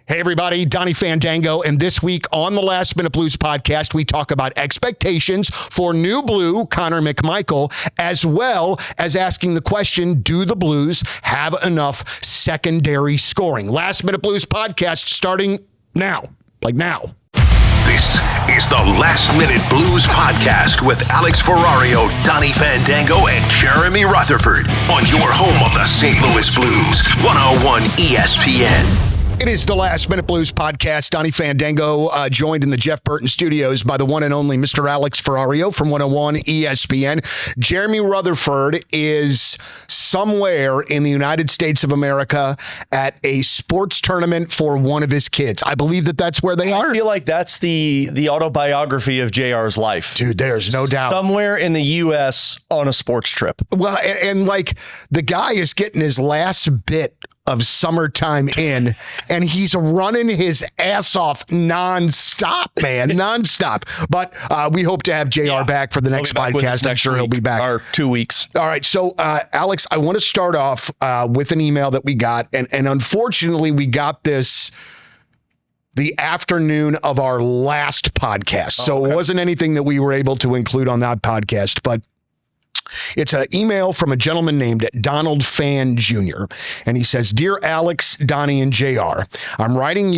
Hey, everybody, Donny Fandango, and this week on the Last Minute Blues podcast, we talk about expectations for new Blue, Connor McMichael, as well as asking the question, do the Blues have enough secondary scoring? Last Minute Blues podcast starting now, like now. This is the Last Minute Blues podcast with Alex Ferrario, Donny Fandango, and Jeremy Rutherford on your home of the St. Louis Blues, 101 ESPN. It is the Last Minute Blues podcast. Donny Fandango joined in the Jeff Burton studios by the one and only Mr. Alex Ferrario from 101 ESPN. Jeremy Rutherford is somewhere in the United States of America at a sports tournament for one of his kids. I believe that's where they are. I feel like that's the autobiography of JR's life. Dude, there's no doubt. Somewhere in the U.S. on a sports trip. Well, and like the guy is getting his last bit of summertime in, and he's running his ass off nonstop, man, nonstop. But we hope to have JR back for the next podcast. I'm sure he'll be back. Or 2 weeks. All right. So, Alex, I want to start off with an email that we got, and unfortunately, we got this the afternoon of our last podcast. So It wasn't anything that we were able to include on that podcast, but it's an email from a gentleman named Donald Fan Jr. And he says, "Dear Alex, Donny, and JR, I'm writing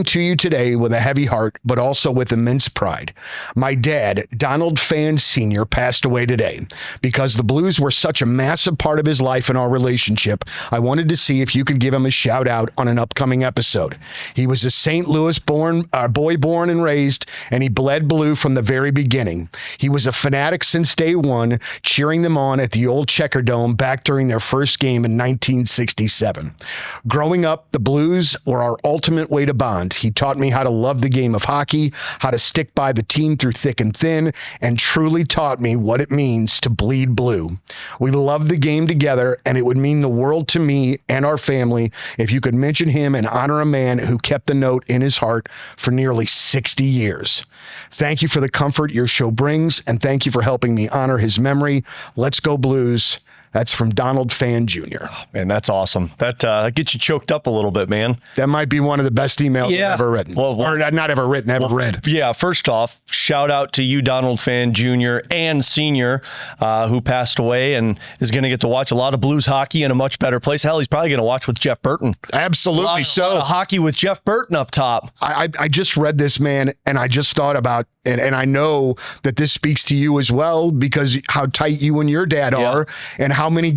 to you today with a heavy heart, but also with immense pride. My dad, Donald Fan Sr., passed away today. Because the Blues were such a massive part of his life and our relationship, I wanted to see if you could give him a shout out on an upcoming episode. He was a St. Louis boy born and raised, and he bled blue from the very beginning. He was a fanatic since day one, cheering them on at the old Checker Dome back during their first game in 1967. Growing up, the Blues were our ultimate way to bond. He taught me how to love the game of hockey, how to stick by the team through thick and thin, and truly taught me what it means to bleed blue. We loved the game together, and it would mean the world to me and our family if you could mention him and honor a man who kept the note in his heart for nearly 60 years. Thank you for the comfort your show brings, and thank you for helping me honor his memory. Let's go Blues." That's from Donald Fan Jr. Man, that's awesome. That gets you choked up a little bit, man. That might be one of the best emails I've ever written. Or not ever written, ever read. Yeah, first off, shout out to you, Donald Fan Jr. and Sr., who passed away and is going to get to watch a lot of Blues hockey in a much better place. Hell, he's probably going to watch with Jeff Burton. Absolutely. A lot of hockey with Jeff Burton up top. I just read this, man, and I just thought about, and I know that this speaks to you as well, because how tight you and your dad are, and how many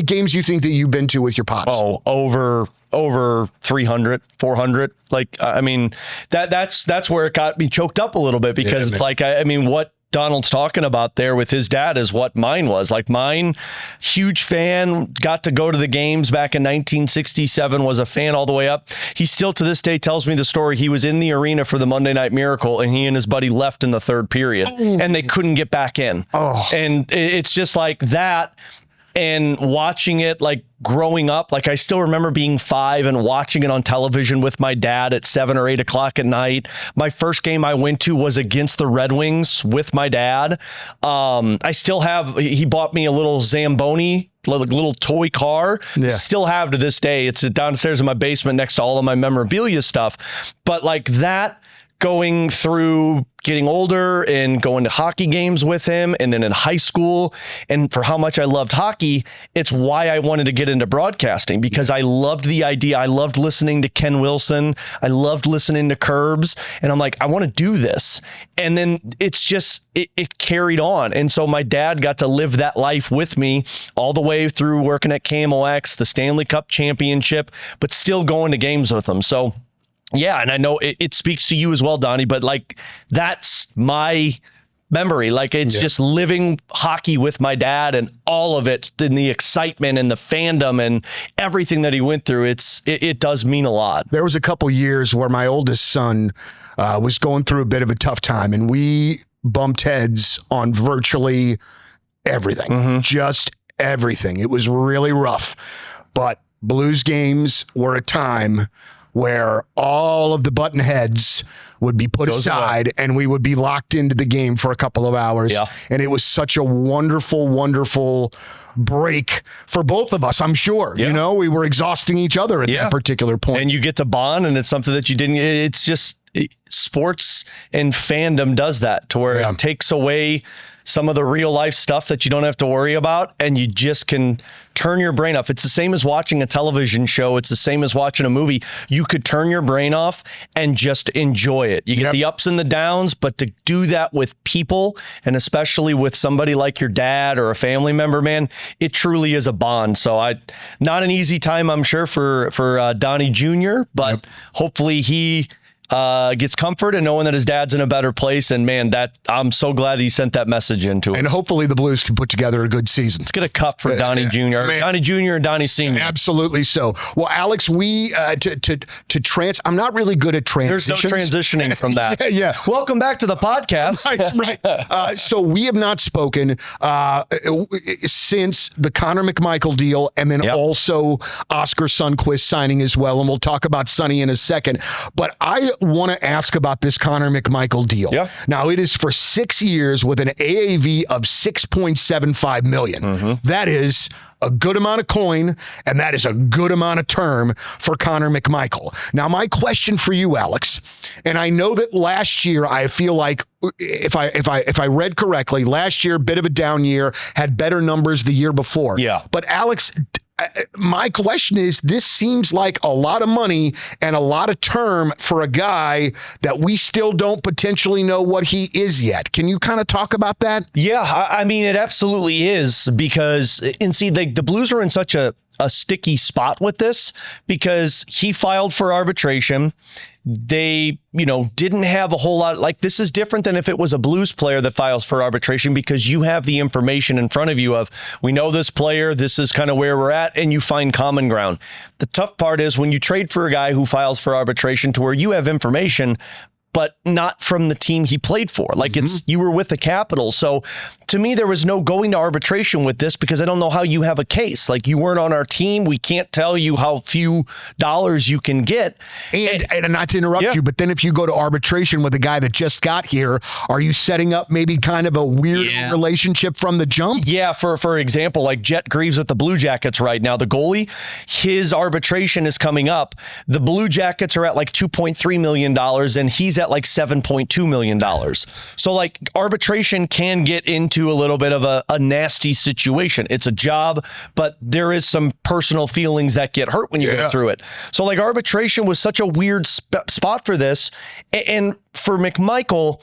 games you think that you've been to with your pops? Oh, over 300, 400. Like, I mean, that's where it got me choked up a little bit, because I mean, what Donald's talking about there with his dad is what mine was. Like, mine, huge fan, got to go to the games back in 1967, was a fan all the way up. He still to this day tells me the story. He was in the arena for the Monday Night Miracle, and he and his buddy left in the third period, and they couldn't get back in. And it's just like that. And watching it, like, growing up, like, I still remember being 5 and watching it on television with my dad at 7 or 8 o'clock at night. My first game I went to was against the Red Wings with my dad. I still have, he bought me a little Zamboni, little toy car. Still have to this day. It's downstairs in my basement next to all of my memorabilia stuff. But like that, going through getting older and going to hockey games with him, and then in high school, and for how much I loved hockey, it's why I wanted to get into broadcasting, because I loved the idea. I loved listening to Ken Wilson. I loved listening to Curbs, and I'm like, I want to do this. And then it's just, it carried on. And so my dad got to live that life with me all the way through working at KMOX, the Stanley Cup championship, but still going to games with him. So yeah, and I know it speaks to you as well, Donny, but like, that's my memory. Like, it's just living hockey with my dad and all of it, and the excitement and the fandom and everything that he went through. It does mean a lot. There was a couple years where my oldest son was going through a bit of a tough time, and we bumped heads on virtually everything, just everything. It was really rough, but Blues games were a time where all of the button heads would be put aside and we would be locked into the game for a couple of hours. Yeah. And it was such a wonderful, wonderful break for both of us, I'm sure. Yeah. You know, we were exhausting each other at that particular point. And you get to bond, and it's something that you didn't. It's just sports and fandom does that to where it takes away some of the real life stuff that you don't have to worry about, and you just can turn your brain off. It's the same as watching a television show. It's the same as watching a movie. You could turn your brain off and just enjoy it. You get the ups and the downs, but to do that with people, and especially with somebody like your dad or a family member, man, it truly is a bond. So not an easy time, I'm sure, for Donny Jr., but hopefully he gets comfort in knowing that his dad's in a better place. And man, I'm so glad he sent that message into us. And hopefully the Blues can put together a good season. Let's get a cup for Donny Jr. Donny Jr. and Donny Sr. Absolutely so. Well, Alex, we I'm not really good at transitions. There's no transitioning from that. Yeah. Welcome back to the podcast. Right. So we have not spoken since the Connor McMichael deal, and then also Oscar Sundqvist signing as well. And we'll talk about Sonny in a second. But I want to ask about this Connor McMichael deal. Yeah. Now, it is for 6 years with an AAV of $6.75 million. Mm-hmm. That is a good amount of coin, and that is a good amount of term for Connor McMichael. Now, my question for you, Alex, and I know that last year, I feel like if I read correctly, last year, bit of a down year, had better numbers the year before. Yeah. But Alex, my question is, this seems like a lot of money and a lot of term for a guy that we still don't potentially know what he is yet. Can you kind of talk about that? Yeah, I mean, it absolutely is, because, and see, the Blues are in such a sticky spot with this because he filed for arbitration. They, didn't have a whole lot. Like, this is different than if it was a Blues player that files for arbitration, because you have the information in front of you of, we know this player, this is kind of where we're at, and you find common ground. The tough part is when you trade for a guy who files for arbitration to where you have information, but not from the team he played for. Like, you were with the Capitals. So to me, there was no going to arbitration with this, because I don't know how you have a case. Like, you weren't on our team. We can't tell you how few dollars you can get. And not to interrupt you, but then if you go to arbitration with a guy that just got here, are you setting up maybe kind of a weird relationship from the jump? Yeah, for example, like Jet Greaves with the Blue Jackets right now, the goalie, his arbitration is coming up. The Blue Jackets are at like $2.3 million, and he's at like $7.2 million. So like, arbitration can get into a little bit of a nasty situation. It's a job, but there is some personal feelings that get hurt when you go through it. So like, arbitration was such a weird spot for this. And for McMichael,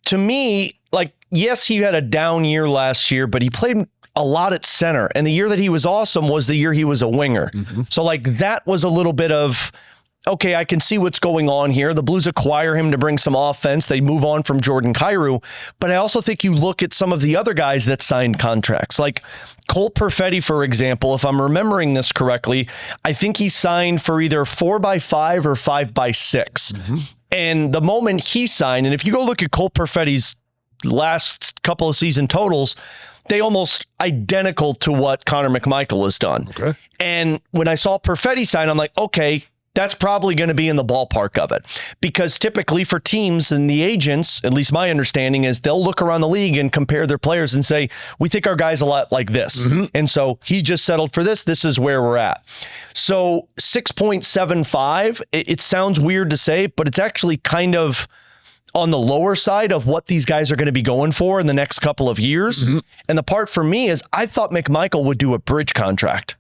to me, like, yes, he had a down year last year, but he played a lot at center. And the year that he was awesome was the year he was a winger. So like, that was a little bit of, okay, I can see what's going on here. The Blues acquire him to bring some offense. They move on from Jordan Kyrou. But I also think you look at some of the other guys that signed contracts, like Cole Perfetti, for example. If I'm remembering this correctly, I think he signed for either 4x5 or 5x6. And the moment he signed, and if you go look at Cole Perfetti's last couple of season totals, they almost identical to what Connor McMichael has done. Okay. And when I saw Perfetti sign, I'm like, okay, that's probably going to be in the ballpark of it, because typically for teams and the agents, at least my understanding is, they'll look around the league and compare their players and say, we think our guy's a lot like this. And so he just settled for this. This is where we're at. So 6.75, it sounds weird to say, but it's actually kind of on the lower side of what these guys are going to be going for in the next couple of years. And the part for me is, I thought McMichael would do a bridge contract,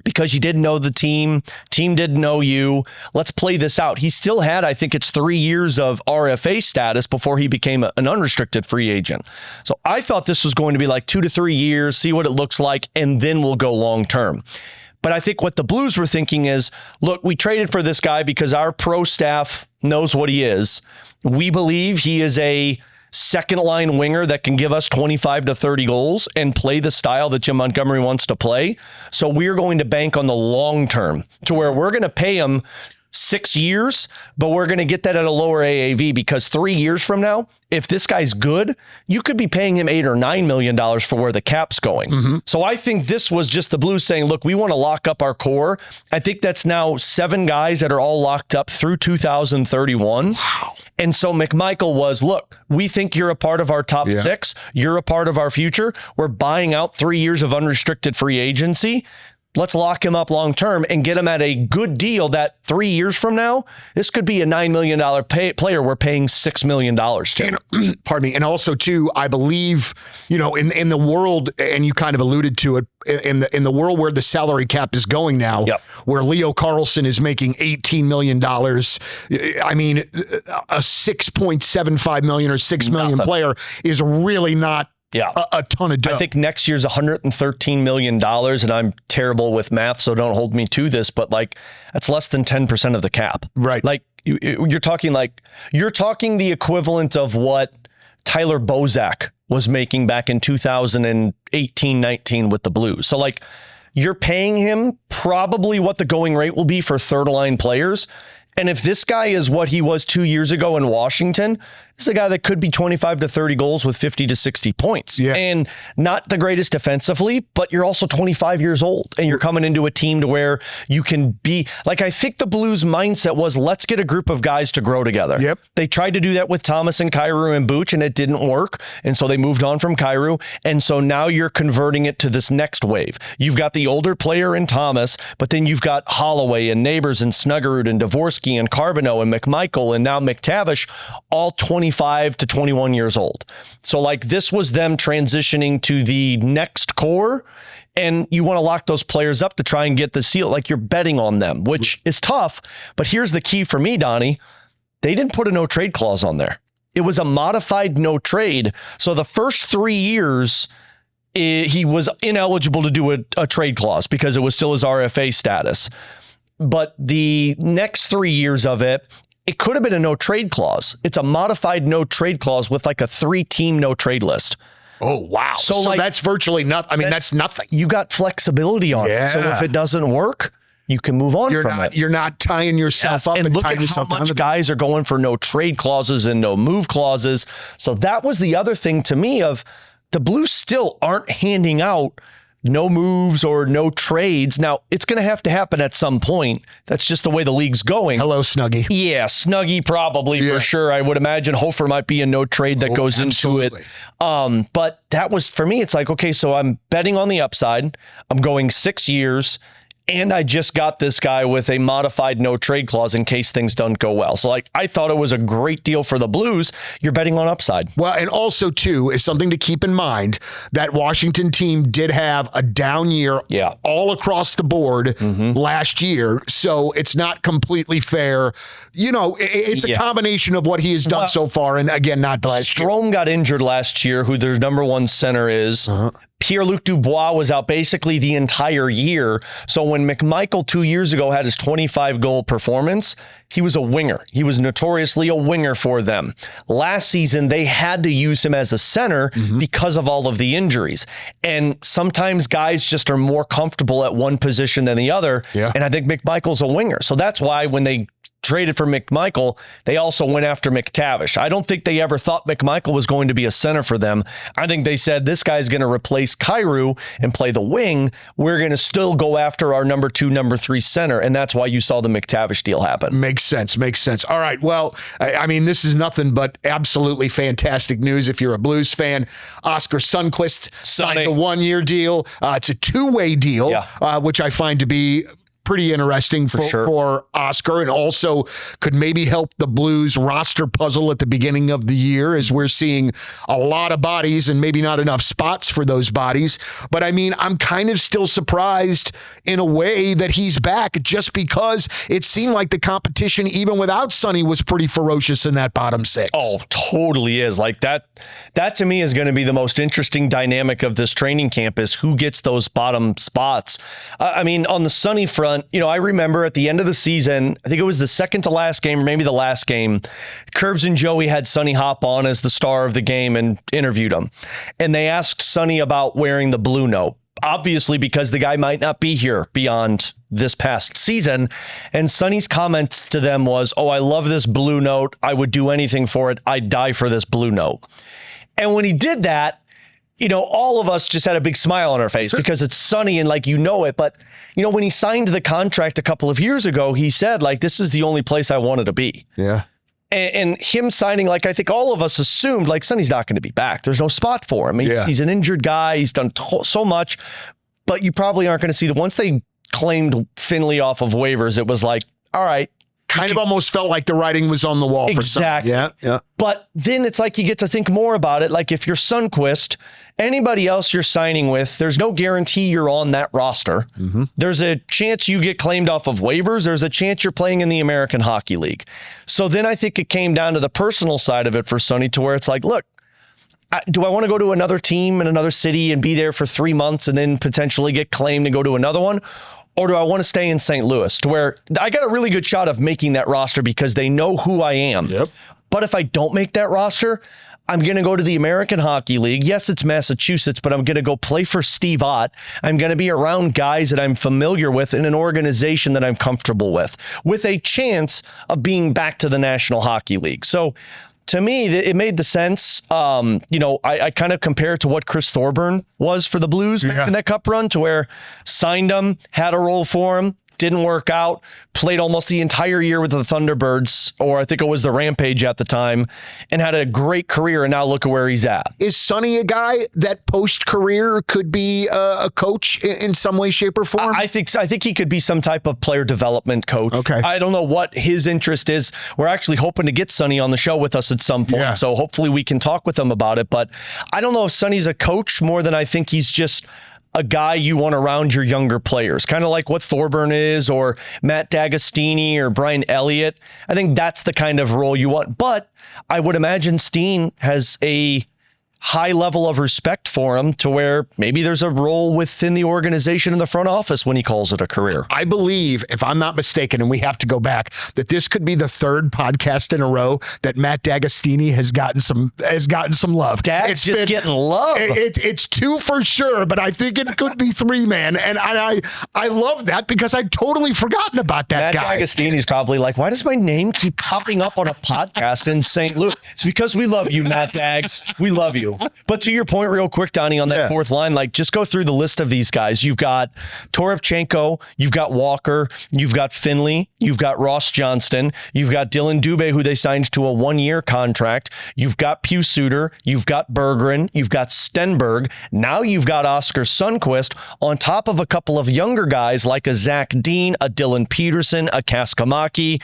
because you didn't know the team didn't know you. Let's play this out. He still had, I think it's 3 years of RFA status before he became an unrestricted free agent. So I thought this was going to be like 2 to 3 years, see what it looks like, and then we'll go long term. But I think what the Blues were thinking is, look, we traded for this guy because our pro staff knows what he is. We believe he is a second line winger that can give us 25 to 30 goals and play the style that Jim Montgomery wants to play. So we're going to bank on the long term, to where we're going to pay him 6 years, but we're going to get that at a lower AAV because 3 years from now, if this guy's good, you could be paying him $8 or $9 million for where the cap's going. So I think this was just the Blues saying, look, we want to lock up our core. I think that's now 7 guys that are all locked up through 2031. Wow. And so McMichael was, look, we think you're a part of our top 6. You're a part of our future. We're buying out 3 years of unrestricted free agency. Let's lock him up long term and get him at a good deal that 3 years from now, this could be a $9 million player we're paying $6 million to. And, pardon me. And also, too, I believe, in the world, and you kind of alluded to it, in the world where the salary cap is going now, where Leo Carlsson is making $18 million, I mean, a $6.75 million or $6 million player is really not a ton of dough. I think next year's $113 million, and I'm terrible with math, so don't hold me to this, but that's less than 10% of the cap. Right. You're talking the equivalent of what Tyler Bozak was making back in 2018-19 with the Blues. So you're paying him probably what the going rate will be for third line players. And if this guy is what he was 2 years ago in Washington, this is a guy that could be 25 to 30 goals with 50 to 60 points. And not the greatest defensively, but you're also 25 years old and you're coming into a team to where you can be I think the Blues mindset was, let's get a group of guys to grow together. They tried to do that with Thomas and Kyrou and Booch, and it didn't work. And so they moved on from Kyrou. And so now you're converting it to this next wave. You've got the older player in Thomas, but then you've got Holloway and Neighbors and Snuggerud and Dvorsky and Carbonneau and McMichael and now McTavish, all 25 to 21 years old. So this was them transitioning to the next core, and you want to lock those players up to try and get the seal. You're betting on them, which is tough. But here's the key for me, Donnie. They didn't put a no trade clause on there. It was a modified no trade. So the first 3 years, he was ineligible to do a trade clause because it was still his RFA status. But the next 3 years of it could have been a no trade clause. It's a modified no trade clause with a 3-team no trade list. Oh, wow. So that's virtually nothing. I mean, that's nothing. You got flexibility on it. So if it doesn't work, you can move on from it. You're not tying yourself up and look at how much guys are going for no trade clauses and no move clauses. So that was the other thing to me of the Blues still aren't handing out no moves or no trades. Now, it's going to happen at some point. That's just the way the league's going. Hello, Snuggie. Yeah, Snuggie probably for sure. I would imagine Hofer might be a no trade that goes absolutely. into it. But that was, for me, it's okay, so I'm betting on the upside. I'm going 6 years. And I just got this guy with a modified no trade clause in case things don't go well. So I thought it was a great deal for the Blues. You're betting on upside. Well, and also too is something to keep in mind that Washington team did have a down year all across the board last year. So it's not completely fair. It's a combination of what he has done so far. And again, not last year. Strome got injured last year, who their number one center is. Pierre-Luc Dubois was out basically the entire year. So when McMichael 2 years ago had his 25-goal performance, he was a winger. He was notoriously a winger for them. Last season, they had to use him as a center because of all of the injuries. And sometimes guys just are more comfortable at one position than the other. And I think McMichael's a winger. So that's why when they traded for McMichael, they also went after McTavish. I don't think they ever thought McMichael was going to be a center for them. I think they said, this guy's going to replace Kyrou and play the wing. We're going to still go after our number 2, number 3 center. And that's why you saw the McTavish deal happen. Makes sense. All right. Well, I mean, this is nothing but absolutely fantastic news if you're a Blues fan. Oscar Sundqvist signs a 1-year deal. It's a 2-way deal, which I find to be pretty interesting for Oscar, and also could maybe help the Blues roster puzzle at the beginning of the year, as we're seeing a lot of bodies and maybe not enough spots for those bodies. But I mean, I'm kind of still surprised in a way that he's back, just because it seemed like the competition, even without Sonny, was pretty ferocious in that bottom 6. Oh, totally is. That to me is going to be the most interesting dynamic of this training camp, is who gets those bottom spots. I mean, on the Sonny front, I remember at the end of the season, I think it was the second to last game, or maybe the last game, Curbs and Joey had Sonny hop on as the star of the game and interviewed him. And they asked Sonny about wearing the blue note. obviously because the guy might not be here beyond this past season. And Sonny's comment to them was, "Oh, I love this blue note. I would do anything for it. I'd die for this blue note." And when he did that, all of us just had a big smile on our face because it's Sonny and it. But, when he signed the contract a couple of years ago, he said, this is the only place I wanted to be. Yeah. And him signing, I think all of us assumed, Sonny's not going to be back. There's no spot for him. He's an injured guy. He's done so much. But you probably aren't going to see once they claimed Finley off of waivers, it was all right. Kind of almost felt like the writing was on the wall for some. Exactly. Yeah. But then it's you get to think more about it. If you're Sundqvist, anybody else you're signing with, there's no guarantee you're on that roster. Mm-hmm. There's a chance you get claimed off of waivers. There's a chance you're playing in the American Hockey League. So then I think it came down to the personal side of it for Sonny to where it's look, do I want to go to another team in another city and be there for 3 months and then potentially get claimed and go to another one? Or do I want to stay in St. Louis to where I got a really good shot of making that roster because they know who I am. Yep. But if I don't make that roster, I'm going to go to the American Hockey League. Yes, it's Massachusetts, but I'm going to go play for Steve Ott. I'm going to be around guys that I'm familiar with in an organization that I'm comfortable with a chance of being back to the National Hockey League. So to me, it made the sense. I kind of compare it to what Chris Thorburn was for the Blues back in that Cup run, to where signed him, had a role for him, didn't work out, played almost the entire year with the Thunderbirds, or I think it was the Rampage at the time, and had a great career, and now look at where he's at. Is Sonny a guy that post-career could be a coach in some way, shape, or form? I think he could be some type of player development coach. Okay. I don't know what his interest is. We're actually hoping to get Sonny on the show with us at some point, so hopefully we can talk with him about it. But I don't know if Sonny's a coach more than I think he's just a guy you want around your younger players, kind of like what Thorburn is, or Matt D'Agostini or Brian Elliott. I think that's the kind of role you want. But I would imagine Steen has a high level of respect for him to where maybe there's a role within the organization in the front office when he calls it a career. I believe, if I'm not mistaken, and we have to go back, that this could be the third podcast in a row that Matt D'Agostini has gotten some love. It's just getting love. It's 2 for sure, but I think it could be 3, man. And I love that because I'd totally forgotten about that guy. Matt D'Agostini's probably why does my name keep popping up on a podcast in St. Louis? It's because we love you, Matt Dags. We love you. But to your point real quick, Donnie, on that fourth line, just go through the list of these guys. You've got Toropchenko, you've got Walker, you've got Finley, you've got Ross Johnston, you've got Dylan Dubé, who they signed to a 1-year contract, you've got Pius Suter, you've got Berggren, you've got Stenberg, now you've got Oscar Sundqvist, on top of a couple of younger guys like a Zach Dean, a Dylan Peterson, a Kaskamaki.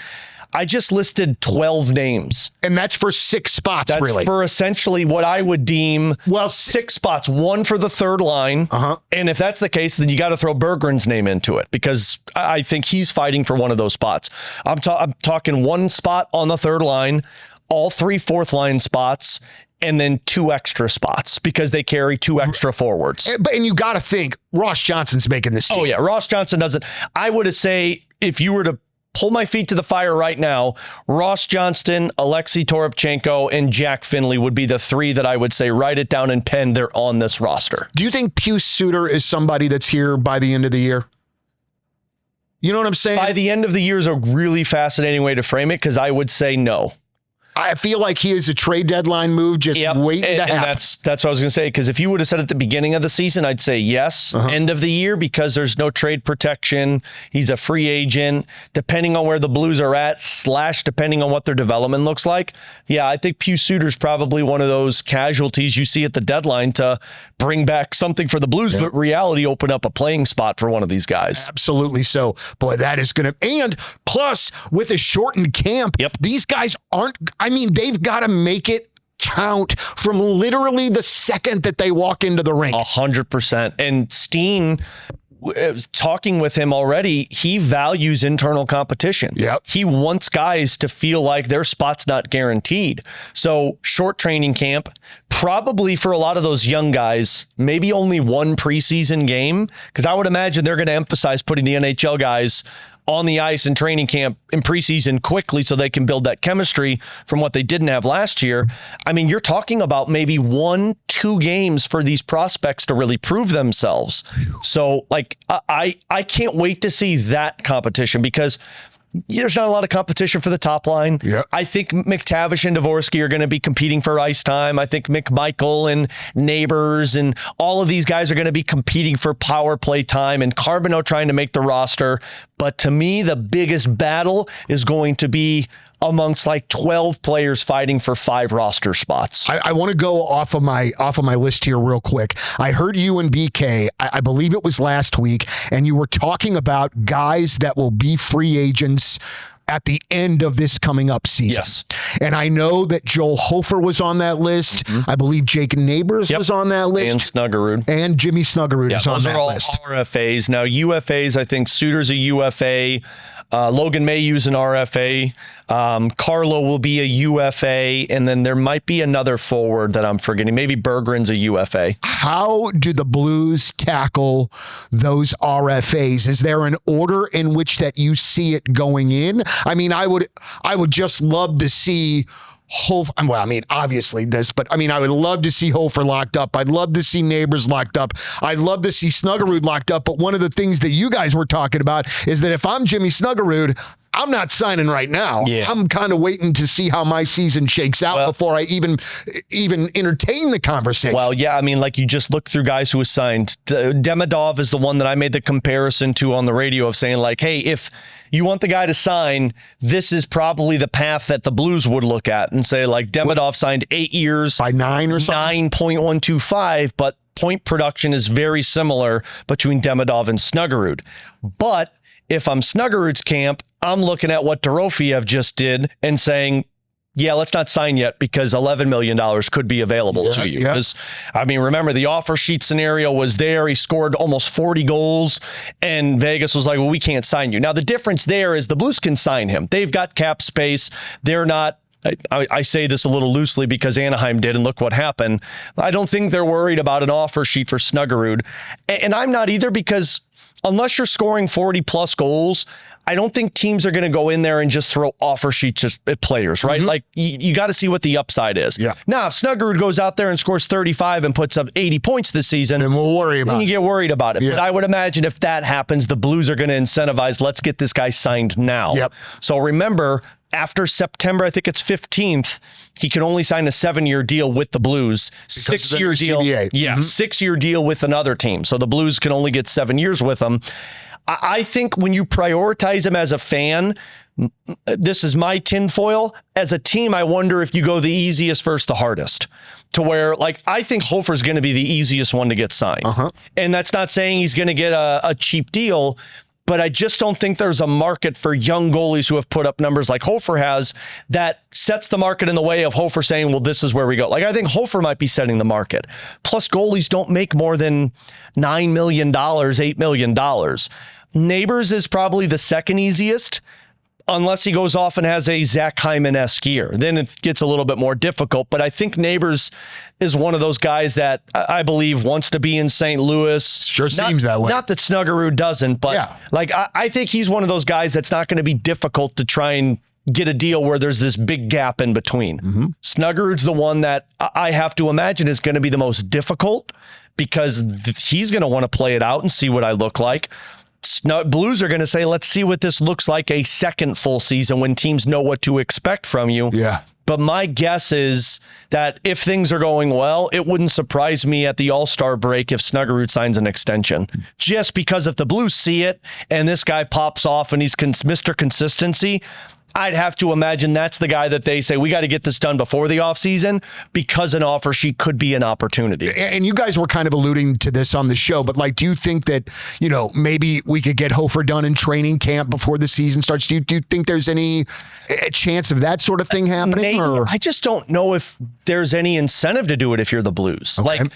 I just listed 12 names. And that's for 6 spots, that's really. For essentially what I would deem 6 spots, 1 for the third line. And if that's the case, then you got to throw Berggren's name into it because I think he's fighting for one of those spots. I'm talking 1 spot on the third line, all 3 fourth line spots, and then 2 extra spots because they carry 2 extra forwards. And you got to think Ross Johnston's making this team. Oh, yeah. Ross Johnston doesn't. I would say if you were to pull my feet to the fire right now, Ross Johnston, Alexei Toropchenko, and Jack Finley would be the 3 that I would say write it down and pen. They're on this roster. Do you think Pius Suter is somebody that's here by the end of the year? You know what I'm saying? By the end of the year is a really fascinating way to frame it because I would say no. I feel like he is a trade deadline move just waiting to happen. That's what I was going to say, because if you would have said at the beginning of the season, I'd say yes, end of the year, because there's no trade protection. He's a free agent. Depending on where the Blues are at, / depending on what their development looks like. Yeah, I think Pius Suter's probably one of those casualties you see at the deadline to bring back something for the Blues, but reality open up a playing spot for one of these guys. Absolutely so. Boy, that is going to, and plus with a shortened camp, these guys aren't, they've got to make it count from literally the second that they walk into the rink. 100%. And Steen, talking with him already, he values internal competition. He wants guys to feel like their spot's not guaranteed. So short training camp, probably for a lot of those young guys, maybe only 1 preseason game, because I would imagine they're going to emphasize putting the NHL guys on the ice in training camp in preseason quickly so they can build that chemistry from what they didn't have last year. I mean, you're talking about maybe 1-2 games for these prospects to really prove themselves. So like, I can't wait to see that competition because there's not a lot of competition for the top line. Yep. I think McTavish and Dvorsky are going to be competing for ice time. I think McMichael and Neighbors and all of these guys are going to be competing for power play time, and Carbonneau trying to make the roster. But to me, the biggest battle is going to be amongst like 12 players fighting for 5 roster spots. I want to go off of my list here real quick. I heard you and BK, I believe it was last week, and you were talking about guys that will be free agents at the end of this coming up season. Yes. And I know that Joel Hofer was on that list. I believe Jake Neighbors was on that list. And Snuggerud. And Jimmy Snuggerud is on that list. Those are all RFAs. Now, UFAs, I think Suter's a UFA. Logan Mayhew's an RFA. Carlo will be a UFA. And then there might be another forward that I'm forgetting. Maybe Berggren's a UFA. How do the Blues tackle those RFAs? Is there an order in which that you see it going in? I mean, I would just love to see Hofer, well, I mean, obviously this, but I mean, I would love to see Hofer locked up. I'd love to see Neighbors locked up. I'd love to see Snuggerud locked up. But one of the things that you guys were talking about is that if I'm Jimmy Snuggerud, I'm not signing right now. Yeah. I'm kind of waiting to see how my season shakes out before I even entertain the conversation. Well, yeah, I mean, like you just look through guys who was signed. Demidov is the one that I made the comparison to on the radio of saying like, hey, if you want the guy to sign, this is probably the path that the Blues would look at and say like Demidov signed 8 years by 9 or something, 9.125, but point production is very similar between Demidov and Snuggerud. But if I'm Snuggerud's camp, I'm looking at what Dorofeyev just did and saying, yeah, let's not sign yet because $11 million could be available to you. Because, I mean, remember, the offer sheet scenario was there. He scored almost 40 goals, and Vegas was like, well, we can't sign you. Now, the difference there is the Blues can sign him. They've got cap space. They're not, I say this a little loosely because Anaheim did, and look what happened. I don't think they're worried about an offer sheet for Snuggerud. And I'm not either because unless you're scoring 40-plus goals, I don't think teams are going to go in there and just throw offer sheets at players, right? Like, you got to see what the upside is. Yeah. Now, if Snuggerud goes out there and scores 35 and puts up 80 points this season, then we'll worry about it. Then you get worried about it. Yeah. But I would imagine if that happens, the Blues are going to incentivize, let's get this guy signed now. Yep. So remember, after September, I think it's 15th, he can only sign a 7-year deal with the Blues. 6-year deal. CBA. Yeah, 6-year deal with another team. So the Blues can only get 7 years with him. I think when you prioritize him as a fan, this is my tinfoil. As a team, I wonder if you go the easiest versus the hardest. To where, like, I think Hofer's going to be the easiest one to get signed. And that's not saying he's going to get a cheap deal, but I just don't think there's a market for young goalies who have put up numbers like Hofer has that sets the market in the way of Hofer saying, well, this is where we go. Like, I think Hofer might be setting the market. Plus, goalies don't make more than $9 million, $8 million. Neighbors is probably the second easiest, unless he goes off and has a Zach Hyman-esque year. Then it gets a little bit more difficult. But I think Neighbors is one of those guys that I believe wants to be in St. Louis. Sure seems that way. Not that Snuggerud doesn't, but like I think he's one of those guys that's not going to be difficult to try and get a deal where there's this big gap in between. Snuggerud's the one that I have to imagine is going to be the most difficult because he's going to want to play it out and see what I look like. Blues are going to say, let's see what this looks like a second full season when teams know what to expect from you. Yeah. But my guess is that if things are going well, it wouldn't surprise me at the All-Star break if Snuggerud signs an extension. Just because if the Blues see it and this guy pops off and he's Mr. Consistency, I'd have to imagine that's the guy that they say, we got to get this done before the offseason because an offer sheet could be an opportunity. And you guys were kind of alluding to this on the show, but like, do you think that, you know, maybe we could get Hofer done in training camp before the season starts? Do you think there's any chance of that sort of thing happening? Maybe. Or? I just don't know if there's any incentive to do it if you're the Blues. Okay. Like,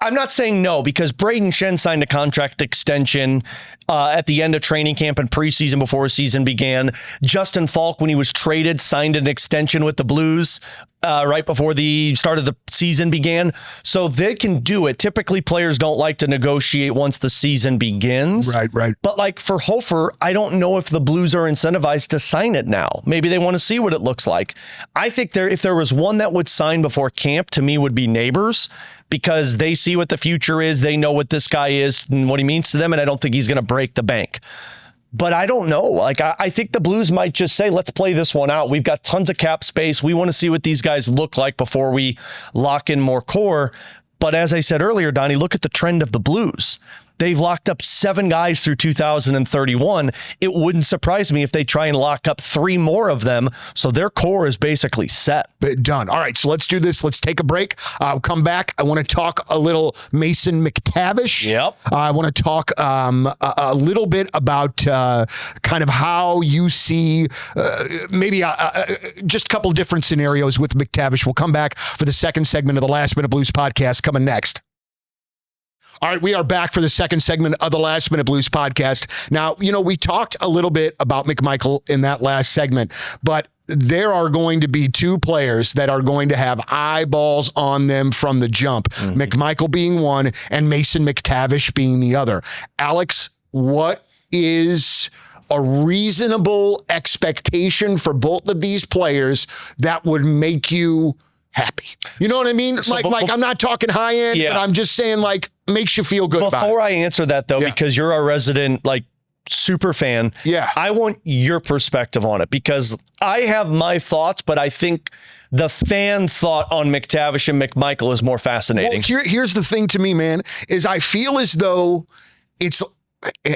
I'm not saying no because Braden Shen signed a contract extension at the end of training camp and preseason before season began. Justin Falk, when he was traded, signed an extension with the Blues right before the start of the season began. So they can do it. Typically, players don't like to negotiate once the season begins. Right. But like for Hofer, I don't know if the Blues are incentivized to sign it now. Maybe they want to see what it looks like. I think if there was one that would sign before camp, to me would be Neighbors, because they see what the future is. They know what this guy is and what he means to them, and I don't think he's going to break the bank. But I don't know. Like, I think the Blues might just say, let's play this one out. We've got tons of cap space. We want to see what these guys look like before we lock in more core. But as I said earlier, Donnie, look at the trend of the Blues. They've locked up 7 guys through 2031. It wouldn't surprise me if they try and lock up 3 more of them. So their core is basically set. Done. All right, so let's do this. Let's take a break. I'll come back. I want to talk a little Mason McTavish. Yep. I want to talk a little bit about kind of how you see maybe just a couple different scenarios with McTavish. We'll come back for the second segment of the Last Minute Blues podcast coming next. All right, we are back for the second segment of the Last Minute Blues podcast. Now, we talked a little bit about McMichael in that last segment, but there are going to be 2 players that are going to have eyeballs on them from the jump. Mm-hmm. McMichael being one and Mason McTavish being the other. Alex, what is a reasonable expectation for both of these players that would make you happy? You know what I mean? So I'm not talking high end, but I'm just saying makes you feel good about it. Before I answer that though, because you're a resident super fan, I want your perspective on it, because I have my thoughts, but I think the fan thought on McTavish and McMichael is more fascinating. Well, here's the thing to me, man, is I feel as though it's,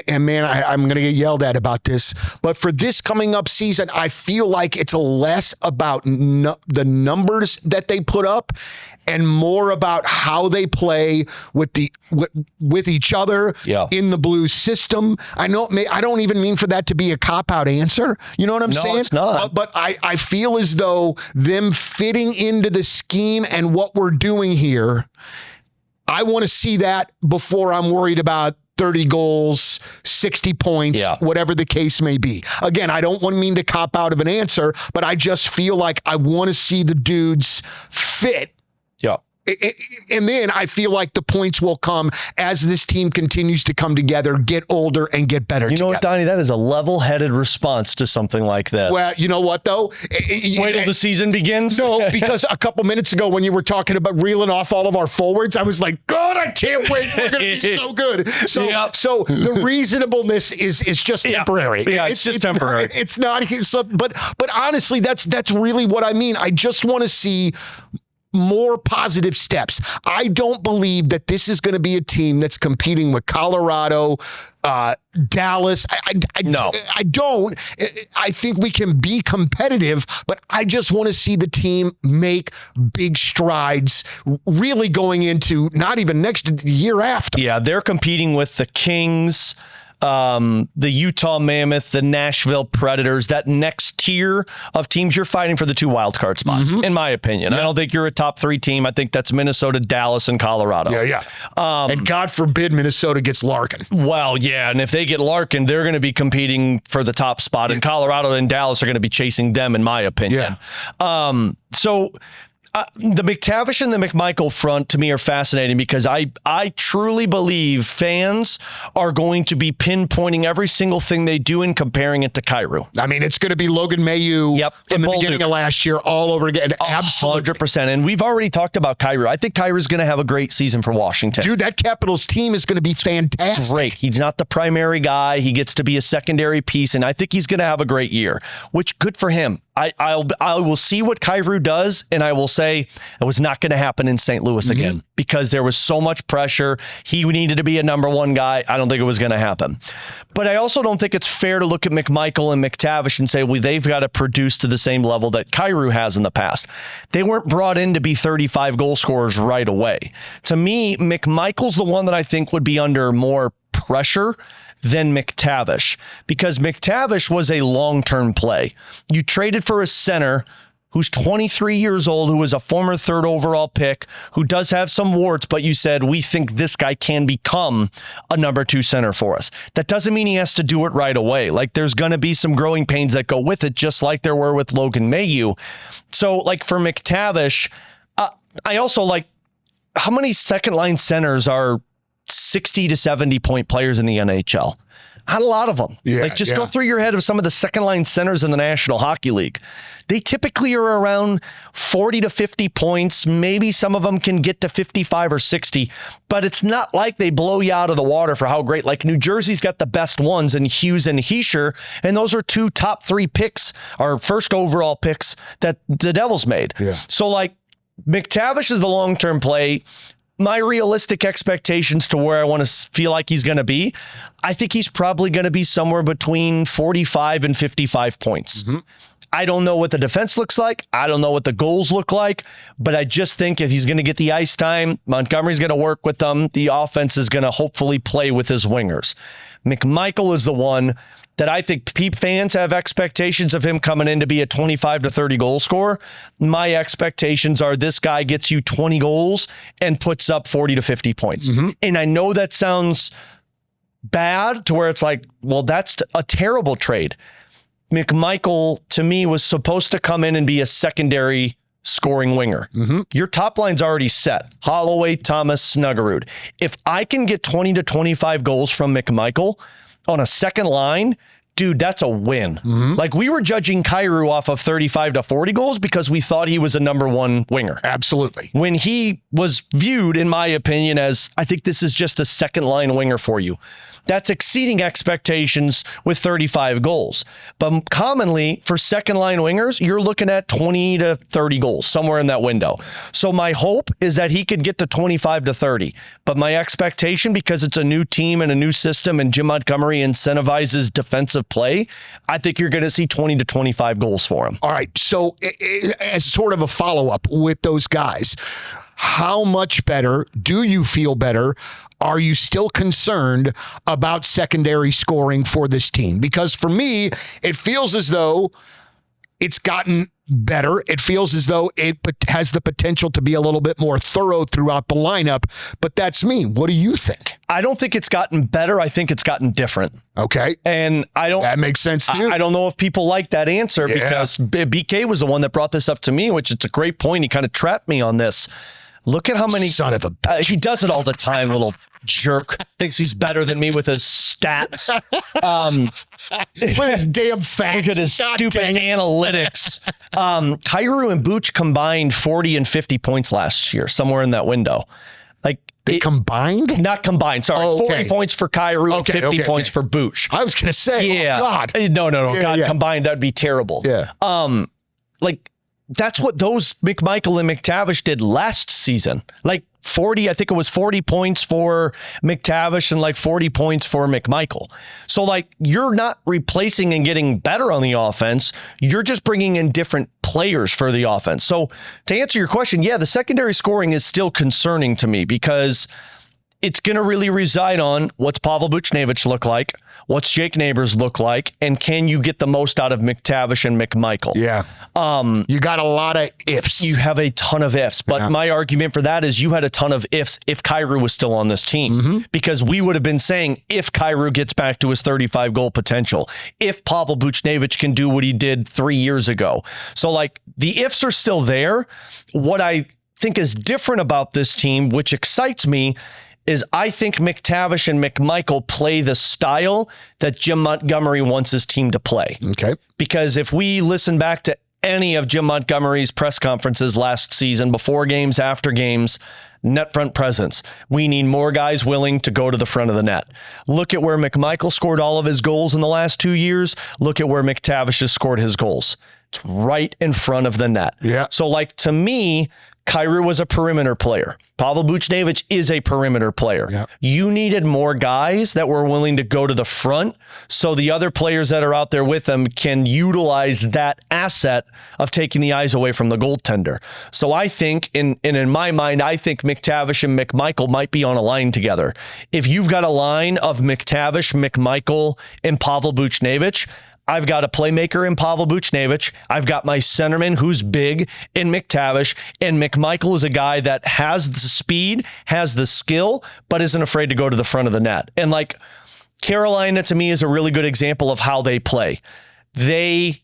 and man, I'm going to get yelled at about this, but for this coming up season, I feel like it's less about the numbers that they put up and more about how they play with each other in the Blues system. I don't even mean for that to be a cop-out answer. You know what I'm saying? No, it's not. But I feel as though them fitting into the scheme and what we're doing here, I want to see that before I'm worried about 30 goals, 60 points, whatever the case may be. Again, I don't mean to cop out of an answer, but I just feel like I want to see the dudes fit. Yeah. And then I feel like the points will come as this team continues to come together, get older, and get better together. You know what, Donnie? That is a level-headed response to something like this. Well, you know what, though? Wait till the season begins? No, because a couple minutes ago when you were talking about reeling off all of our forwards, I was like, God, I can't wait. We're going to be so good. So the reasonableness is just temporary. Yeah, it's just temporary. It's not. But honestly, that's really what I mean. I just want to see more positive steps. I don't believe that this is going to be a team that's competing with Colorado, Dallas. No, I don't. I think we can be competitive, but I just want to see the team make big strides, really going into not even the year after. Yeah, they're competing with the Kings, the Utah Mammoth, the Nashville Predators, that next tier of teams. You're fighting for the 2 wild card spots, in my opinion. I don't think you're a top 3 team. I think that's Minnesota, Dallas, and Colorado. And God forbid Minnesota gets Larkin. Well, yeah, and if they get Larkin, they're going to be competing for the top spot, and Colorado and Dallas are going to be chasing them, in my opinion. The McTavish and the McMichael front to me are fascinating, because I truly believe fans are going to be pinpointing every single thing they do and comparing it to Kyrou. I mean, it's going to be Logan Mailloux from the beginning of last year all over again. Absolutely. 100%. And we've already talked about Kyrou. I think Kyrou's going to have a great season for Washington. Dude, that Capitals team is going to be fantastic. Great. He's not the primary guy. He gets to be a secondary piece, and I think he's going to have a great year, which good for him. I will see what Kyrou does, and I will say it was not going to happen in St. Louis again, because there was so much pressure. He needed to be a number 1 guy. I don't think it was going to happen. But I also don't think it's fair to look at McMichael and McTavish and say, well, they've got to produce to the same level that Kyrou has in the past. They weren't brought in to be 35 goal scorers right away. To me, McMichael's the one that I think would be under more pressure than McTavish, because McTavish was a long-term play. You traded for a center who's 23 years old, who is a former 3rd overall pick, who does have some warts, but you said, we think this guy can become a number 2 center for us. That doesn't mean he has to do it right away. Like, there's going to be some growing pains that go with it, just like there were with Logan Mayhew. So, like, for McTavish, I also like, how many second line centers are 60 to 70 point players in the NHL? Not a lot of them. Go through your head of some of the second line centers in the National Hockey League. They typically are around 40 to 50 points. Maybe some of them can get to 55 or 60, but it's not like they blow you out of the water for how great. Like, New Jersey's got the best ones in Hughes and Hischier, and those are 2 top 3 picks, or first overall picks that the Devils made. Yeah. So, like, McTavish is the long-term play. My realistic expectations to where I want to feel like he's going to be, I think he's probably going to be somewhere between 45 and 55 points. Mm-hmm. I don't know what the defense looks like. I don't know what the goals look like, but I just think if he's going to get the ice time, Montgomery's going to work with them. The offense is going to hopefully play with his wingers. McMichael is the one that I think fans have expectations of him coming in to be a 25 to 30 goal scorer. My expectations are this guy gets you 20 goals and puts up 40 to 50 points. Mm-hmm. And I know that sounds bad to where it's like, well, that's a terrible trade. McMichael, to me, was supposed to come in and be a secondary scoring winger. Mm-hmm. Your top line's already set. Holloway, Thomas, Snuggerud. If I can get 20 to 25 goals from McMichael on a second line, dude, that's a win. Mm-hmm. Like, we were judging Kyrou off of 35 to 40 goals because we thought he was a number 1 winger. Absolutely. When he was viewed, in my opinion, as, I think this is just a second line winger for you. That's exceeding expectations with 35 goals. But commonly, for second-line wingers, you're looking at 20 to 30 goals, somewhere in that window. So my hope is that he could get to 25 to 30. But my expectation, because it's a new team and a new system and Jim Montgomery incentivizes defensive play, I think you're going to see 20 to 25 goals for him. All right, so as sort of a follow-up with those guys, how much better do you feel better? Are you still concerned about secondary scoring for this team? Because for me, it feels as though it's gotten better. It feels as though it has the potential to be a little bit more thorough throughout the lineup, but that's me. What do you think? I don't think it's gotten better. I think it's gotten different. Okay. And that makes sense too. I don't know if people like that answer because BK was the one that brought this up to me, which it's a great point. He kind of trapped me on this. Look at how many... Son of a... he does it all the time, little jerk. Thinks he's better than me with his stats. With his damn facts. Look at his stupid analytics. Kyrou and Booch combined 40 and 50 points last year, somewhere in that window. Like, they combined? Not combined. Sorry. Oh, okay. 40 points for Kyrou and 50 points for Booch. I was going to say, yeah. Oh, God. No. God, combined, that'd be terrible. Yeah. Like, that's what those McMichael and McTavish did last season. Like 40, I think it was 40 points for McTavish and like 40 points for McMichael. So like, you're not replacing and getting better on the offense. You're just bringing in different players for the offense. So to answer your question, yeah, the secondary scoring is still concerning to me because it's going to really reside on what's Pavel Buchnevich look like, what's Jake Neighbors look like, and can you get the most out of McTavish and McMichael? Yeah. You got a lot of ifs. You have a ton of ifs, but my argument for that is you had a ton of ifs if Kyrou was still on this team, because we would have been saying if Kyrou gets back to his 35 goal potential, if Pavel Buchnevich can do what he did 3 years ago. So like the ifs are still there. What I think is different about this team, which excites me, is I think McTavish and McMichael play the style that Jim Montgomery wants his team to play. Okay. Because if we listen back to any of Jim Montgomery's press conferences last season, before games, after games, net front presence. We need more guys willing to go to the front of the net. Look at where McMichael scored all of his goals in the last 2 years. Look at where McTavish has scored his goals. It's right in front of the net. Yeah. So like, to me, Kyrou was a perimeter player. Pavel Buchnevich is a perimeter player. Yep. You needed more guys that were willing to go to the front so the other players that are out there with them can utilize that asset of taking the eyes away from the goaltender. So I think, in my mind, I think McTavish and McMichael might be on a line together. If you've got a line of McTavish, McMichael, and Pavel Buchnevich, I've got a playmaker in Pavel Buchnevich. I've got my centerman who's big in McTavish. And McMichael is a guy that has the speed, has the skill, but isn't afraid to go to the front of the net. And like Carolina, to me, is a really good example of how they play. They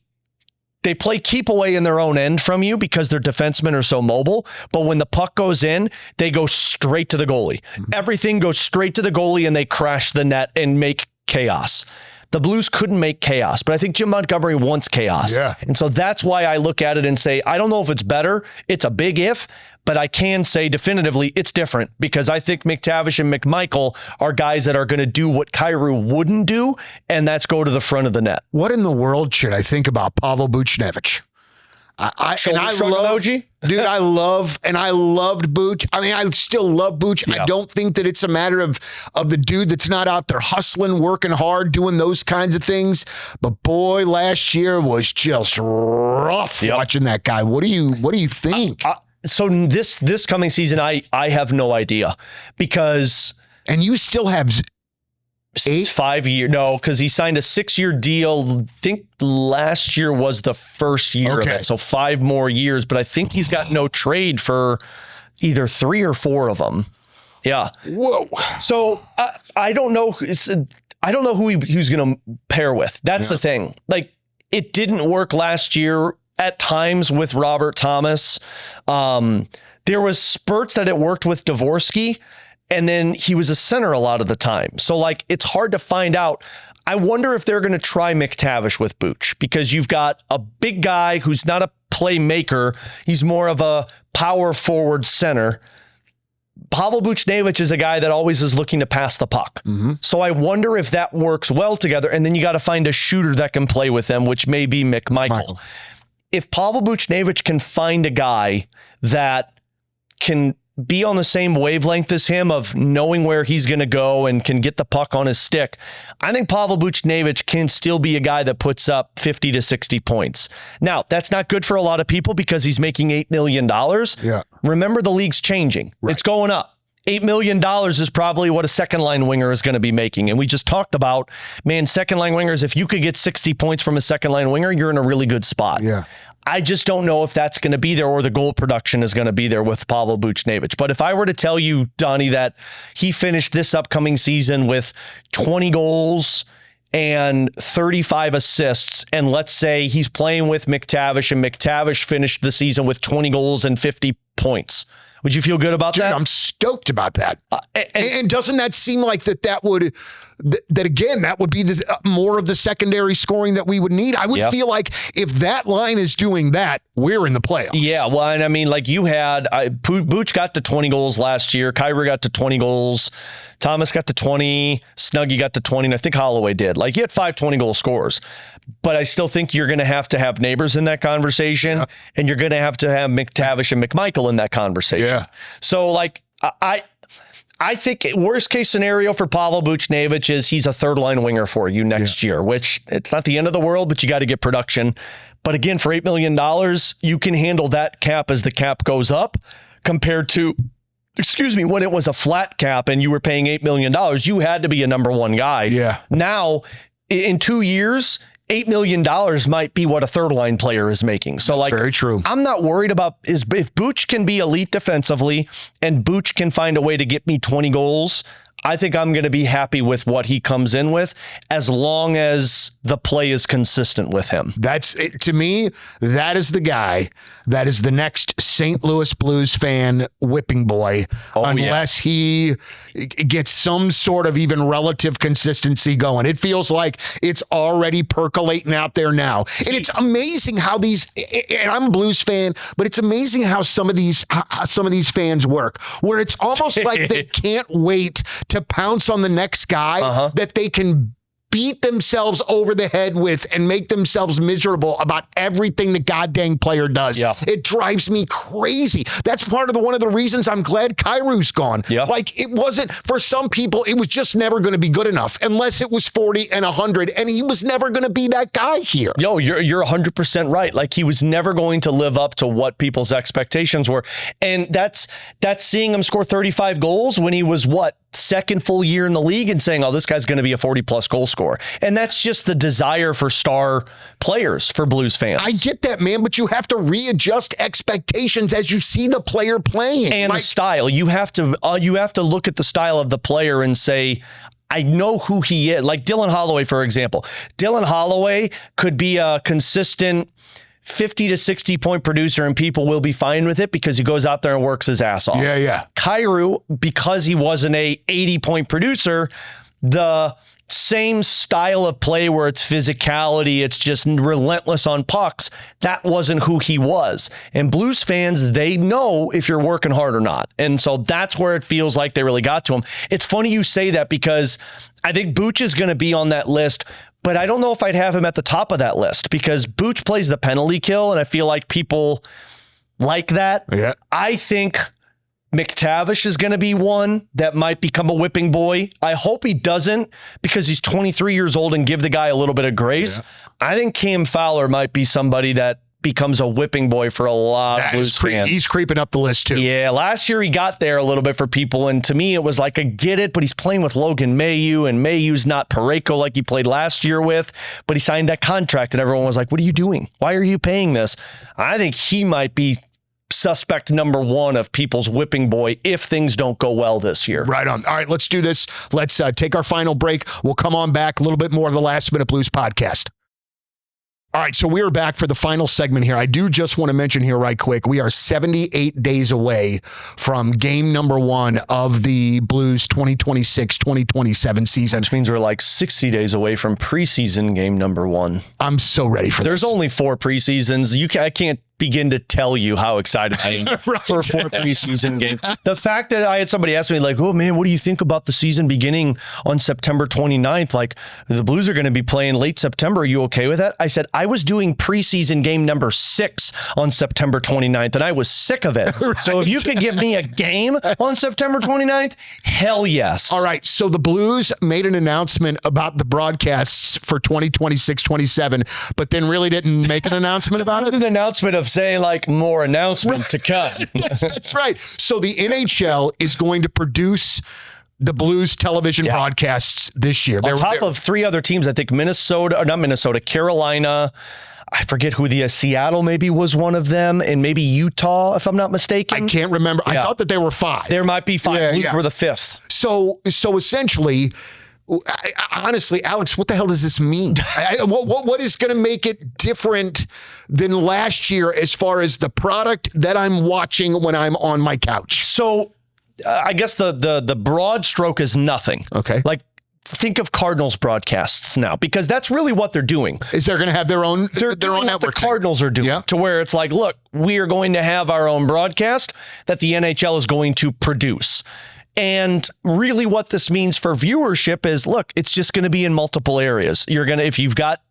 play keep away in their own end from you because their defensemen are so mobile. But when the puck goes in, they go straight to the goalie. Everything goes straight to the goalie and they crash the net and make chaos. The Blues couldn't make chaos, but I think Jim Montgomery wants chaos. Yeah. And so that's why I look at it and say, I don't know if it's better. It's a big if, but I can say definitively it's different because I think McTavish and McMichael are guys that are going to do what Kyrou wouldn't do, and that's go to the front of the net. What in the world should I think about Pavel Buchnevich? I loved Booch. I mean, I still love Booch. Yeah. I don't think that it's a matter of the dude that's not out there hustling, working hard, doing those kinds of things. But boy, last year was just rough watching that guy. What do you think? So this coming season, I have no idea because and you still have 5 year. No, because he signed a 6-year deal. I think last year was the first year of it. So 5 more years, but I think he's got no trade for either 3 or 4 of them. Yeah. Whoa. So I don't know. I don't know who he's going to pair with. That's the thing. Like it didn't work last year at times with Robert Thomas. There was spurts that it worked with Dvorsky. And then he was a center a lot of the time. So, like, it's hard to find out. I wonder if they're going to try McTavish with Booch because you've got a big guy who's not a playmaker. He's more of a power forward center. Pavel Buchnevich is a guy that always is looking to pass the puck. So I wonder if that works well together. And then you got to find a shooter that can play with them, which may be McMichael. If Pavel Buchnevich can find a guy that can be on the same wavelength as him of knowing where he's going to go and can get the puck on his stick, I think Pavel Buchnevich can still be a guy that puts up 50 to 60 points. Now, that's not good for a lot of people because he's making $8 million. Yeah. Remember, the league's changing. Right. It's going up. $8 million is probably what a second-line winger is going to be making. And we just talked about, man, second-line wingers, if you could get 60 points from a second-line winger, you're in a really good spot. Yeah. I just don't know if that's going to be there or the goal production is going to be there with Pavel Buchnevich. But if I were to tell you, Donny, that he finished this upcoming season with 20 goals and 35 assists, and let's say he's playing with McTavish and McTavish finished the season with 20 goals and 50 points, would you feel good about that? I'm stoked about that. And doesn't that seem like that would be more of the secondary scoring that we would need? I would feel like if that line is doing that, we're in the playoffs. Yeah, well, and I mean, like you had, Booch got to 20 goals last year. Kyrou got to 20 goals. Thomas got to 20. Snuggie got to 20. And I think Holloway did. Like, he had 5 20-goal scores. But I still think you're going to have neighbors in that conversation, and you're going to have McTavish and McMichael in that conversation. Yeah. So, like, I think worst case scenario for Pavel Buchnevich is he's a third-line winger for you next year, which it's not the end of the world, but you got to get production. But again, for $8 million, you can handle that cap as the cap goes up compared to, when it was a flat cap and you were paying $8 million, you had to be a number one guy. Yeah. Now, in 2 years, $8 million might be what a third line player is making. So, that's very true. I'm not worried about if Booch can be elite defensively and Booch can find a way to get me 20 goals. I think I'm going to be happy with what he comes in with as long as the play is consistent with him. That's it. To me, that is the guy that is the next St. Louis Blues fan whipping boy, unless he gets some sort of even relative consistency going. It feels like it's already percolating out there now. And it's amazing how these, and I'm a Blues fan, but it's amazing how some of these fans work, where it's almost like they can't wait to pounce on the next guy that they can beat themselves over the head with and make themselves miserable about everything the goddamn player does. Yeah. It drives me crazy. That's part of one of the reasons I'm glad Kyrou's gone. Yeah. Like, it wasn't, for some people, it was just never going to be good enough unless it was 40 and 100, and he was never going to be that guy here. Yo, you're 100% right. Like, he was never going to live up to what people's expectations were. And that's seeing him score 35 goals when he was, second full year in the league and saying, oh, this guy's going to be a 40-plus goal scorer. And that's just the desire for star players for Blues fans. I get that, man, but you have to readjust expectations as you see the player playing. And the style. You have to look at the style of the player and say, I know who he is. Like Dylan Holloway, for example. Dylan Holloway could be a consistent 50 to 60 point producer and people will be fine with it because he goes out there and works his ass off. Yeah. Kyrou, because he wasn't a 80 point producer, the same style of play where it's physicality, it's just relentless on pucks, that wasn't who he was. And Blues fans, they know if you're working hard or not. And so that's where it feels like they really got to him. It's funny you say that because I think Booch is going to be on that list, but I don't know if I'd have him at the top of that list because Booch plays the penalty kill, and I feel like people like that. Yeah. I think McTavish is going to be one that might become a whipping boy. I hope he doesn't because he's 23 years old and give the guy a little bit of grace. Yeah. I think Cam Fowler might be somebody that becomes a whipping boy for a lot of Blues fans. He's creeping up the list too. Yeah, last year he got there a little bit for people, and to me it was like, I get it, but he's playing with Logan Mailloux, and Mayhew's not Parayko like he played last year with, but he signed that contract, and everyone was like, what are you doing? Why are you paying this? I think he might be suspect number one of people's whipping boy if things don't go well this year. Right on. All right, let's do this. Let's take our final break. We'll come on back, a little bit more of the Last Minute Blues podcast. All right, so we are back for the final segment here. I do just want to mention here right quick, we are 78 days away from game number 1 of the Blues 2026-2027 season. Which means we're like 60 days away from preseason game number 1. I'm so ready for this. There's only 4 preseasons. I can't begin to tell you how excited I am right. for 4 preseason games. The fact that I had somebody ask me like, oh man, what do you think about the season beginning on September 29th? Like the Blues are going to be playing late September. Are you okay with that? I said, I was doing preseason game number 6 on September 29th and I was sick of it. Right. So if you could give me a game on September 29th, hell yes. All right. So the Blues made an announcement about the broadcasts for 2026-27, but then really didn't make an announcement about it. An announcement of saying like more announcement to come. That's right. So the NHL is going to produce the Blues television broadcasts this year. On top of 3 other teams, I think Carolina, I forget who Seattle maybe was one of them, and maybe Utah, if I'm not mistaken. I can't remember. Yeah. I thought that there were 5. There might be 5. Blues were the 5th. So essentially, honestly, Alex, what the hell does this mean? What is going to make it different than last year as far as the product that I'm watching when I'm on my couch? So I guess the broad stroke is nothing. Okay. Like, think of Cardinals broadcasts now, because that's really what they're doing. Is they're going to have their own network? The Cardinals are doing to where it's like, look, we are going to have our own broadcast that the NHL is going to produce. And really what this means for viewership is, look, it's just going to be in multiple areas. If you've got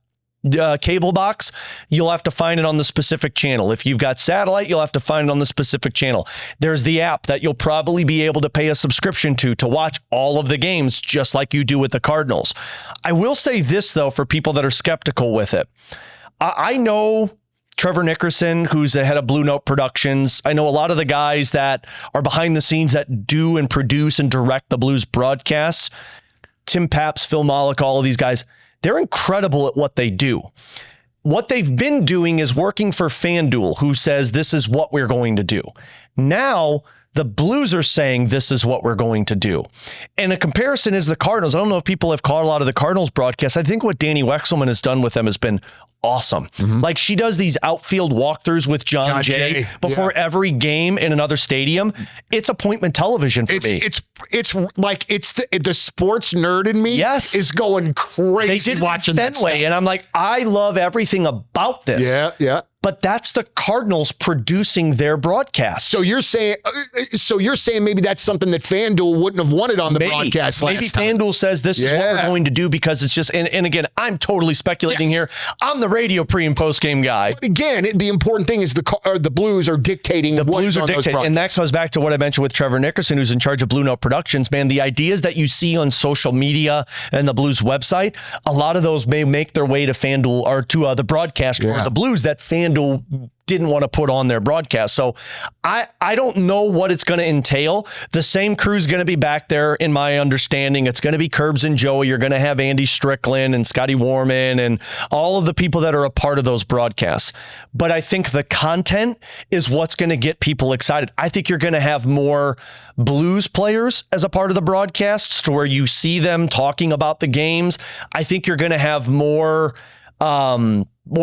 cable box, you'll have to find it on the specific channel. If you've got satellite, you'll have to find it on the specific channel. There's the app that you'll probably be able to pay a subscription to watch all of the games, just like you do with the Cardinals. I will say this, though, for people that are skeptical with it. I know Trevor Nickerson, who's the head of Blue Note Productions. I know a lot of the guys that are behind the scenes that do and produce and direct the Blues broadcasts. Tim Paps, Phil Molick, all of these guys, they're incredible at what they do. What they've been doing is working for FanDuel, who says this is what we're going to do. Now, the Blues are saying this is what we're going to do. And a comparison is the Cardinals. I don't know if people have caught a lot of the Cardinals broadcasts. I think what Danny Wexelman has done with them has been awesome. Mm-hmm. Like she does these outfield walkthroughs with John Jay before every game in another stadium. It's appointment television for me. It's like the sports nerd in me is going crazy. They did watching Fenway, and I'm like, I love everything about this. Yeah. But that's the Cardinals producing their broadcast. So you're saying maybe that's something that FanDuel wouldn't have wanted on the broadcast last time. FanDuel says this is what we're going to do because it's just, and again, I'm totally speculating here. I'm the radio pre and post game guy. But again, the important thing is the Blues are dictating. The Blues are dictating, and that goes back to what I mentioned with Trevor Nickerson, who's in charge of Blue Note Productions. Man, the ideas that you see on social media and the Blues website, a lot of those may make their way to FanDuel or to the broadcast for the Blues that FanDuel didn't want to put on their broadcast. So I don't know what it's going to entail. The same crew's going to be back there, in my understanding. It's going to be Curbs and Joey. You're going to have Andy Strickland and Scotty Warman and all of the people that are a part of those broadcasts. But I think the content is what's going to get people excited. I think you're going to have more Blues players as a part of the broadcasts to where you see them talking about the games. I think you're going to have more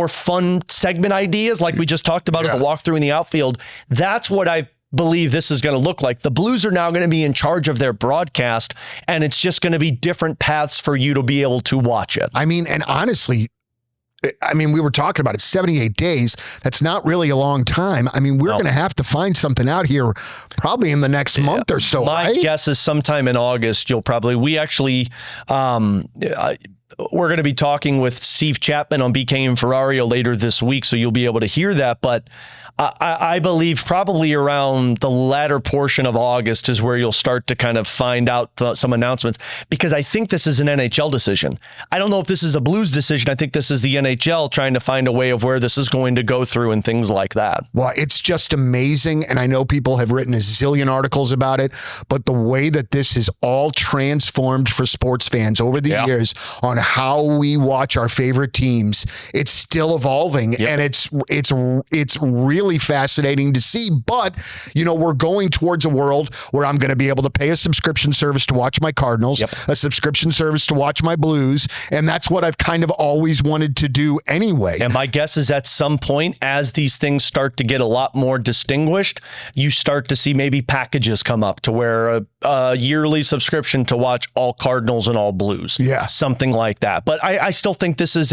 fun segment ideas like we just talked about at the walkthrough in the outfield. That's what I believe this is going to look like. The Blues are now going to be in charge of their broadcast, and it's just going to be different paths for you to be able to watch it. I mean, and honestly, we were talking about it, 78 days. That's not really a long time. I mean, we're going to have to find something out here probably in the next month or so. My guess is sometime in August, we're going to be talking with Steve Chapman on BK and Ferrario later this week, so you'll be able to hear that. But I believe probably around the latter portion of August is where you'll start to kind of find out some announcements, because I think this is an NHL decision. I don't know if this is a Blues decision. I think this is the NHL trying to find a way of where this is going to go through and things like that. Well, it's just amazing, and I know people have written a zillion articles about it, but the way that this is all transformed for sports fans over the years on how we watch our favorite teams, it's still evolving, and it's really fascinating to see. But we're going towards a world where I'm going to be able to pay a subscription service to watch my Cardinals, a subscription service to watch my Blues, and that's what I've kind of always wanted to do anyway. And my guess is at some point, as these things start to get a lot more distinguished, you start to see maybe packages come up to where a yearly subscription to watch all Cardinals and all Blues, something like that. But I still think this is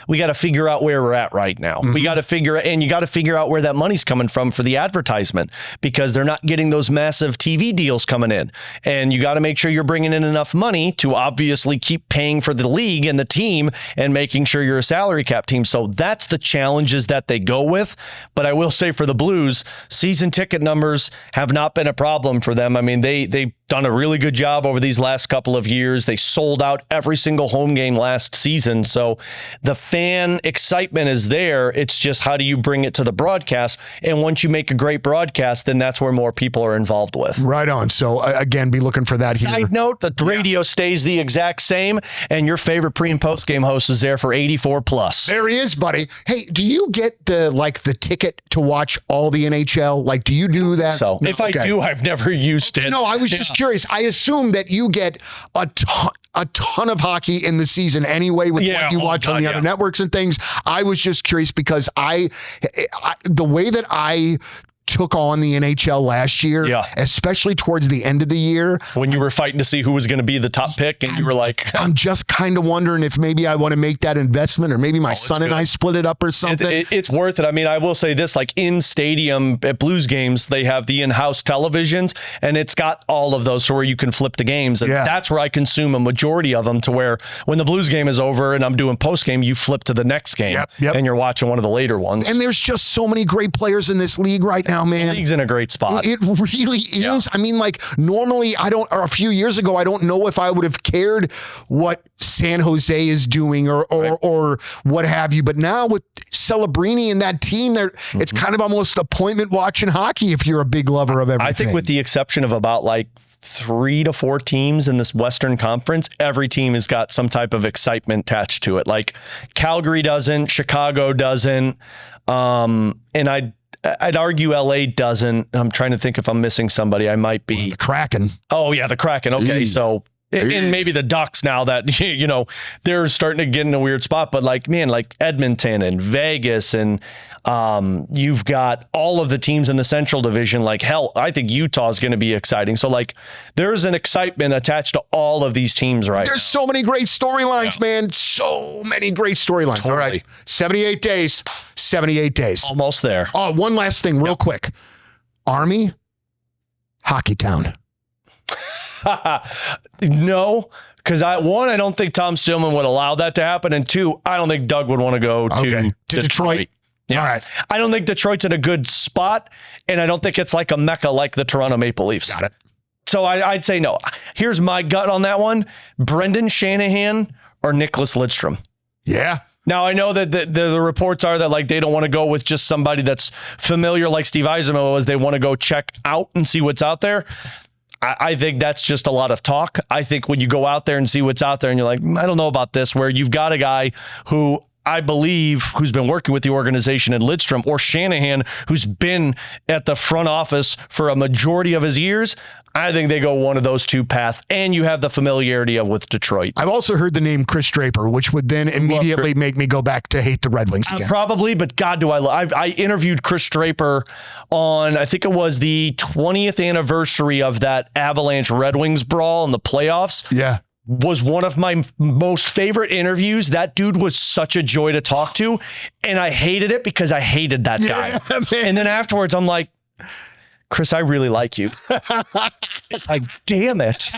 we got to figure out where we're at right now. We got to figure out where that money's coming from for the advertisement, because they're not getting those massive TV deals coming in. And you got to make sure you're bringing in enough money to obviously keep paying for the league and the team and making sure you're a salary cap team. So that's the challenges that they go with. But I will say for the Blues, season ticket numbers have not been a problem for them. I mean, they've done a really good job over these last couple of years. They sold out every single home game last season. So the fan excitement is there. It's just, how do you bring it to the broadcast? And once you make a great broadcast, then that's where more people are involved with. Right on. So again, be looking for that here. Side note, the radio stays the exact same, and your favorite pre and post game host is there for 84 plus. There he is, buddy. Hey, do you get the ticket to watch all the NHL? Like, do you do that? So if I do, I've never used it. No, I was just curious. I assume that you get a ton of hockey in the season anyway with what you watch on the other networks and things. I was just curious because the way that I took on the NHL last year, especially towards the end of the year, when you were fighting to see who was going to be the top pick, and you were like, I'm just kind of wondering if maybe I want to make that investment, or maybe my son and I split it up or something. It's worth it. I mean, I will say this, like in stadium at Blues games, they have the in-house televisions, and it's got all of those, so where you can flip the games. And that's where I consume a majority of them, to where when the Blues game is over and I'm doing post game, you flip to the next game and you're watching one of the later ones. And there's just so many great players in this league right now, man. The league's in a great spot. It really is. I mean, like, normally a few years ago, I don't know if I would have cared what San Jose is doing or what have you. But now with Celebrini and that team, it's kind of almost appointment watching hockey if you're a big lover of everything. I think with the exception of about 3 to 4 teams in this Western Conference, every team has got some type of excitement attached to it. Like Calgary doesn't, Chicago doesn't, and I'd argue LA doesn't. I'm trying to think if I'm missing somebody. I might be. The Kraken. Oh, yeah, the Kraken. Okay, so and maybe the Ducks now that, they're starting to get in a weird spot. But like Edmonton and Vegas, and you've got all of the teams in the Central Division. Like, hell, I think Utah is going to be exciting. So there's an excitement attached to all of these teams right now. There's so many great storylines, man. So many great storylines. Totally. All right, 78 days. 78 days. Almost there. Oh, one last thing real quick. Army, Hockey Town. No, because I don't think Tom Stillman would allow that to happen, and 2, I don't think Doug would want to go to Detroit. Yeah. All right. I don't think Detroit's in a good spot, and I don't think it's like a mecca like the Toronto Maple Leafs. Got it. So I'd say no. Here's my gut on that one: Brendan Shanahan or Nicholas Lidstrom. Yeah. Now, I know that the reports are that like they don't want to go with just somebody that's familiar like Steve Yzerman was. They want to go check out and see what's out there. I think that's just a lot of talk. I think when you go out there and see what's out there and you're like, I don't know about this, where you've got a guy who I believe who's been working with the organization in Lidstrom, or Shanahan, who's been at the front office for a majority of his years. I think they go one of those two paths, and you have the familiarity of with Detroit. I've also heard the name Chris Draper, which would then immediately make me go back to hate the Red Wings again. Probably, but God, do I interviewed Chris Draper on, I think it was the 20th anniversary of that Avalanche Red Wings brawl in the playoffs. Yeah. Was one of my most favorite interviews. That dude was such a joy to talk to, and I hated it because I hated that guy. Man. And then afterwards, I'm like, Chris, I really like you. It's like, damn it.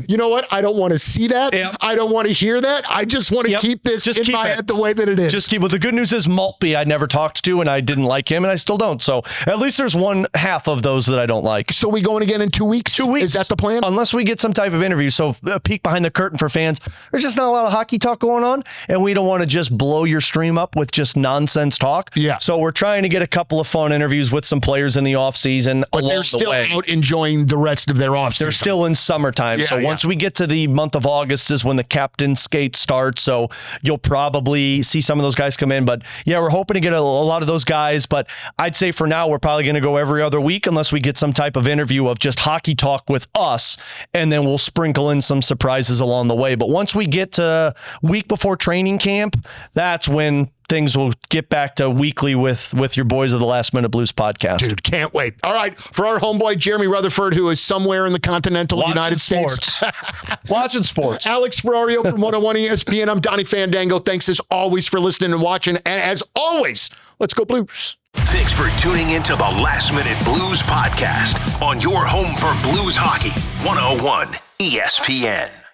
You know what? I don't want to see that. Yep. I don't want to hear that. I just want to keep this in my head the way that it is. Just keep it. The good news is Maltby I never talked to, and I didn't like him, and I still don't. So at least there's one half of those that I don't like. So we going again in 2 weeks? 2 weeks. Is that the plan? Unless we get some type of interview. So a peek behind the curtain for fans. There's just not a lot of hockey talk going on, and we don't want to just blow your stream up with just nonsense talk. Yeah. So we're trying to get a couple of fun interviews with some players in the offseason. But they're still out enjoying the rest of their offseason. They're still in summertime. Yeah, so once we get to the month of August is when the captain skate starts. So you'll probably see some of those guys come in. But yeah, we're hoping to get a lot of those guys. But I'd say for now, we're probably going to go every other week unless we get some type of interview of just hockey talk with us. And then we'll sprinkle in some surprises along the way. But once we get to week before training camp, that's when things will get back to weekly with your boys of the Last Minute Blues podcast. Dude, can't wait. All right, for our homeboy Jeremy Rutherford, who is somewhere in the continental United States. Watching sports. Alex Ferrario from 101 ESPN. I'm Donny Fandango. Thanks as always for listening and watching. And as always, let's go Blues. Thanks for tuning into the Last Minute Blues podcast on your home for Blues hockey, 101 ESPN.